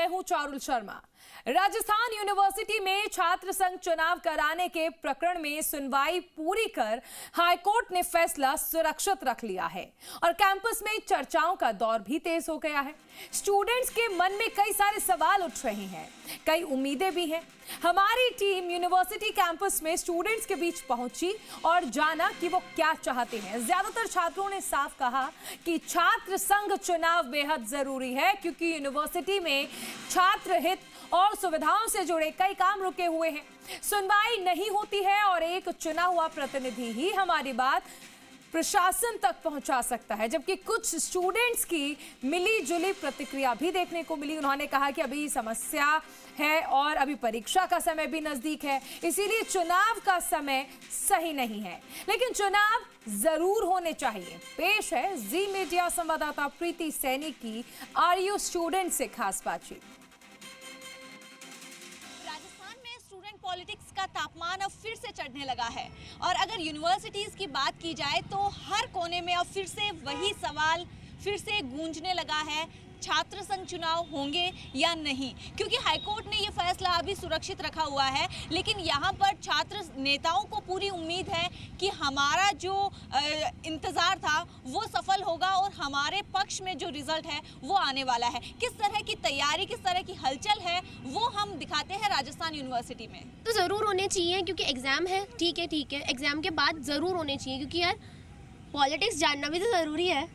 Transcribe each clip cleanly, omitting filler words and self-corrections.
मैं हूं चारुल शर्मा। राजस्थान यूनिवर्सिटी में छात्र संघ चुनाव कराने के प्रकरण में सुनवाई पूरी कर हाईकोर्ट ने फैसला सुरक्षित रख लिया है और कैंपस में चर्चाओं का दौर भी तेज हो गया है। स्टूडेंट्स के मन में कई सारे सवाल उठ रहे हैं, कई उम्मीदें भी हैं। हमारी टीम यूनिवर्सिटी कैंपस में स्टूडेंट्स के बीच पहुंची और जाना कि वो क्या चाहते हैं। ज्यादातर छात्रों ने साफ कहा कि छात्र संघ चुनाव बेहद जरूरी है, क्योंकि यूनिवर्सिटी में छात्र हित और सुविधाओं से जुड़े कई काम रुके हुए हैं। सुनवाई नहीं होती है और एक चुना हुआ प्रतिनिधि ही हमारी बात प्रशासन तक पहुंचा सकता है, जबकि कुछ स्टूडेंट्स की मिली जुली प्रतिक्रिया भी देखने को मिली। उन्होंने कहा कि अभी समस्या है और अभी परीक्षा का समय भी नजदीक है, इसीलिए चुनाव का समय सही नहीं है, लेकिन चुनाव जरूर होने चाहिए। पेश है जी मीडिया संवाददाता प्रीति सैनी की आरयू स्टूडेंट से खास बातचीत। स्टूडेंट पॉलिटिक्स का तापमान अब फिर से चढ़ने लगा है और अगर यूनिवर्सिटीज की बात की जाए तो हर कोने में अब फिर से वही सवाल फिर से गूंजने लगा है, छात्र संघ चुनाव होंगे या नहीं, क्योंकि हाईकोर्ट ने ये फैसला अभी सुरक्षित रखा हुआ है। लेकिन यहाँ पर छात्र नेताओं को पूरी उम्मीद है कि हमारा जो इंतजार था वो सफल होगा और हमारे पक्ष में जो रिजल्ट है वो आने वाला है। किस तरह की तैयारी, किस तरह की हलचल है, वो हम दिखाते हैं राजस्थान यूनिवर्सिटी में। तो ज़रूर होने चाहिए, क्योंकि एग्ज़ाम है, ठीक है, एग्ज़ाम के बाद ज़रूर होने चाहिए, क्योंकि यार पॉलिटिक्स जानना भी तो ज़रूरी है,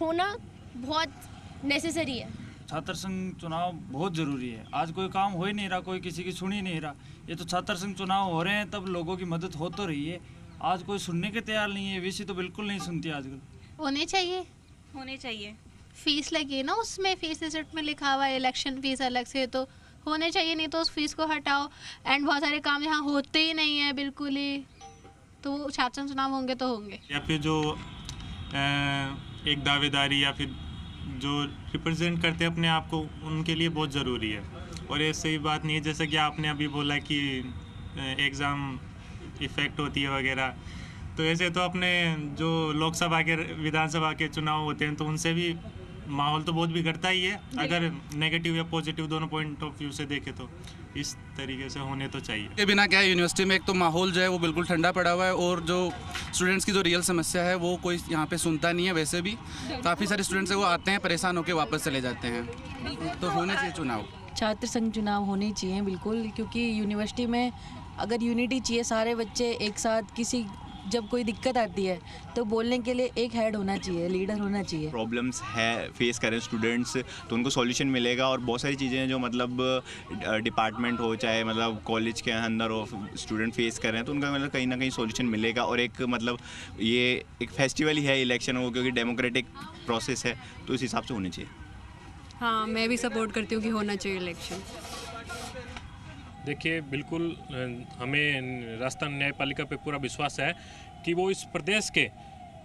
होना बहुत नेसेसरी है। छात्र संघ चुनाव बहुत ज़रूरी है। आज कोई काम हो ही नहीं रहा, कोई किसी की सुन ही नहीं रहा। ये तो छात्र संघ चुनाव हो रहे हैं तब लोगों की मदद हो तो रही है। आज कोई सुनने के तैयार नहीं है, वीसी तो बिल्कुल नहीं सुनती आजकल। होने चाहिए। फीस लगी ना, उसमें फीस रिसिप्ट में लिखा हुआ है इलेक्शन फीस अलग से, तो होने चाहिए, नहीं तो उस फीस को हटाओ। एंड बहुत सारे काम यहाँ होते ही नहीं है बिल्कुल ही, तो छात्र संघ चुनाव होंगे तो होंगे। या फिर जो एक दावेदारी या फिर जो रिप्रेजेंट करते हैं अपने आप को, उनके लिए बहुत ज़रूरी है। और ये सही बात नहीं है, जैसा कि आपने अभी बोला कि एग्ज़ाम इफ़ेक्ट होती है वगैरह, तो ऐसे तो अपने जो लोकसभा के विधानसभा के चुनाव होते हैं तो उनसे भी माहौल तो बहुत बिगड़ता ही है। अगर नेगेटिव या पॉजिटिव दोनों पॉइंट ऑफ व्यू से देखें तो इस तरीके से होने तो चाहिए। के बिना क्या है, यूनिवर्सिटी में एक तो माहौल जो है वो बिल्कुल ठंडा पड़ा हुआ है और जो स्टूडेंट्स की जो रियल समस्या है वो कोई यहाँ पे सुनता नहीं है। वैसे भी काफ़ी सारे स्टूडेंट्स वो आते हैं, परेशान होकर वापस चले जाते हैं, तो होने चाहिए चुनाव। छात्र संघ चुनाव होने चाहिए बिल्कुल, क्योंकि यूनिवर्सिटी में अगर यूनिटी चाहिए, सारे बच्चे एक साथ, किसी जब कोई दिक्कत आती है तो बोलने के लिए एक हेड होना चाहिए, लीडर होना चाहिए। प्रॉब्लम्स है फेस करें स्टूडेंट्स तो उनको सॉल्यूशन मिलेगा, और बहुत सारी चीज़ें हैं जो मतलब डिपार्टमेंट हो चाहे मतलब कॉलेज के अंदर हो, स्टूडेंट फेस करें तो उनका मतलब कहीं ना कहीं सॉल्यूशन मिलेगा। और एक मतलब ये एक फेस्टिवल ही है इलेक्शन हो, क्योंकि डेमोक्रेटिक प्रोसेस है, तो इस हिसाब से होनी चाहिए। हाँ, मैं भी सपोर्ट करती हूँ कि होना चाहिए इलेक्शन। देखिए, बिल्कुल हमें राजस्थान न्यायपालिका पे पूरा विश्वास है कि वो इस प्रदेश के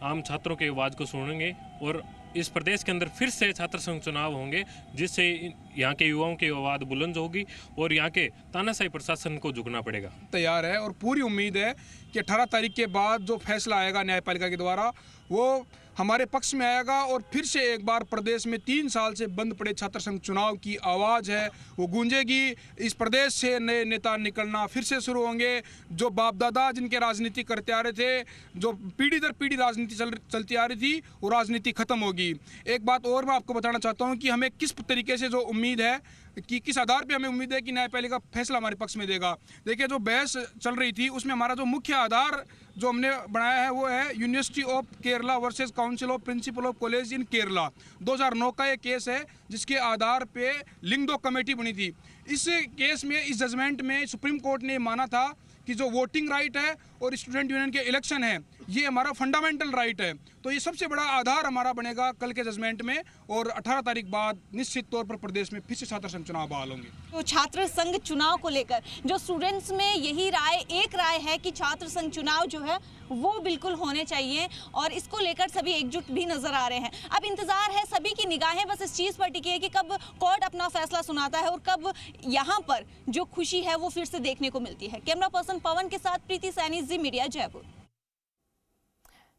आम छात्रों के आवाज़ को सुनेंगे और इस प्रदेश के अंदर फिर से छात्र संघ चुनाव होंगे, जिससे यहाँ के युवाओं की आवाज़ बुलंद होगी और यहाँ के तानाशाही प्रशासन को झुकना पड़ेगा। तैयार है और पूरी उम्मीद है कि 18 तारीख के बाद जो फैसला आएगा न्यायपालिका के द्वारा वो हमारे पक्ष में आएगा और फिर से एक बार प्रदेश में 3 साल से बंद पड़े छात्र संघ चुनाव की आवाज़ है वो गूंजेगी। इस प्रदेश से नए नेता निकलना फिर से शुरू होंगे। जो बाप दादा जिनके राजनीति करते आ रहे थे, जो पीढ़ी दर पीढ़ी राजनीति चलती आ रही थी, वो राजनीति खत्म होगी। एक बात और मैं आपको बताना चाहता हूँ कि हमें किस तरीके से जो उम्मीद है कि किस आधार पे हमें उम्मीद है कि न्यायपालिका फैसला हमारे पक्ष में देगा। देखिए, जो बहस चल रही थी उसमें हमारा जो मुख्य आधार जो हमने बनाया है वो है university of Kerala versus council of principle of college in Kerala. 2009 का ये केस है जिसके आधार पे लिंगदो कमेटी बनी थी। इस केस में, इस जजमेंट में सुप्रीम कोर्ट ने माना था कि जो वोटिंग राइट है और स्टूडेंट यूनियन के इलेक्शन है ये हमारा फंडामेंटल राइट है। तो ये सबसे बड़ा आधार हमारा बनेगा कल के जजमेंट में, और 18 तारीख बाद निश्चित तौर पर प्रदेश में फिर से छात्र संघ चुनाव बहाल होंगे। तो छात्र संघ चुनाव को लेकर जो स्टूडेंट्स में यही एक राय है कि छात्र संघ चुनाव जो है वो बिल्कुल होने चाहिए और इसको लेकर सभी एकजुट भी नजर आ रहे हैं। अब इंतजार है, सभी की निगाहें बस इस चीज़ पर टिकी है कि कब कोर्ट अपना फैसला सुनाता है और कब यहाँ पर जो खुशी है वो फिर से देखने को मिलती है। कैमरा पर्सन पवन के साथ प्रीति सैनी, जी मीडिया, जयपुर।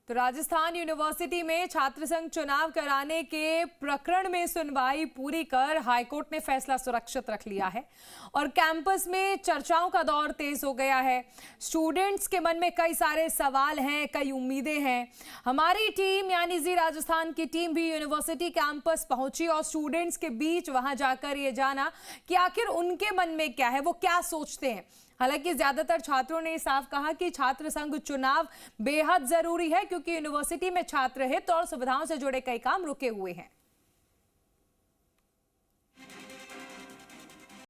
तो राजस्थान यूनिवर्सिटी में छात्र संघ चुनाव कराने के प्रकरण में सुनवाई पूरी कर हाईकोर्ट ने फैसला सुरक्षित रख लिया है और कैंपस में चर्चाओं का दौर तेज हो गया है। स्टूडेंट्स के मन में कई सारे सवाल हैं, कई उम्मीदें हैं। हमारी टीम यानी जी राजस्थान की टीम भी यूनिवर्सिटी कैंपस पहुंची और स्टूडेंट्स के बीच वहां जाकर ये जाना कि आखिर उनके मन में क्या है, वो क्या सोचते हैं। हालांकि ज्यादातर छात्रों ने साफ कहा कि छात्र संघ चुनाव बेहद जरूरी है क्योंकि यूनिवर्सिटी में छात्र हित और सुविधाओं से जुड़े कई काम रुके हुए हैं।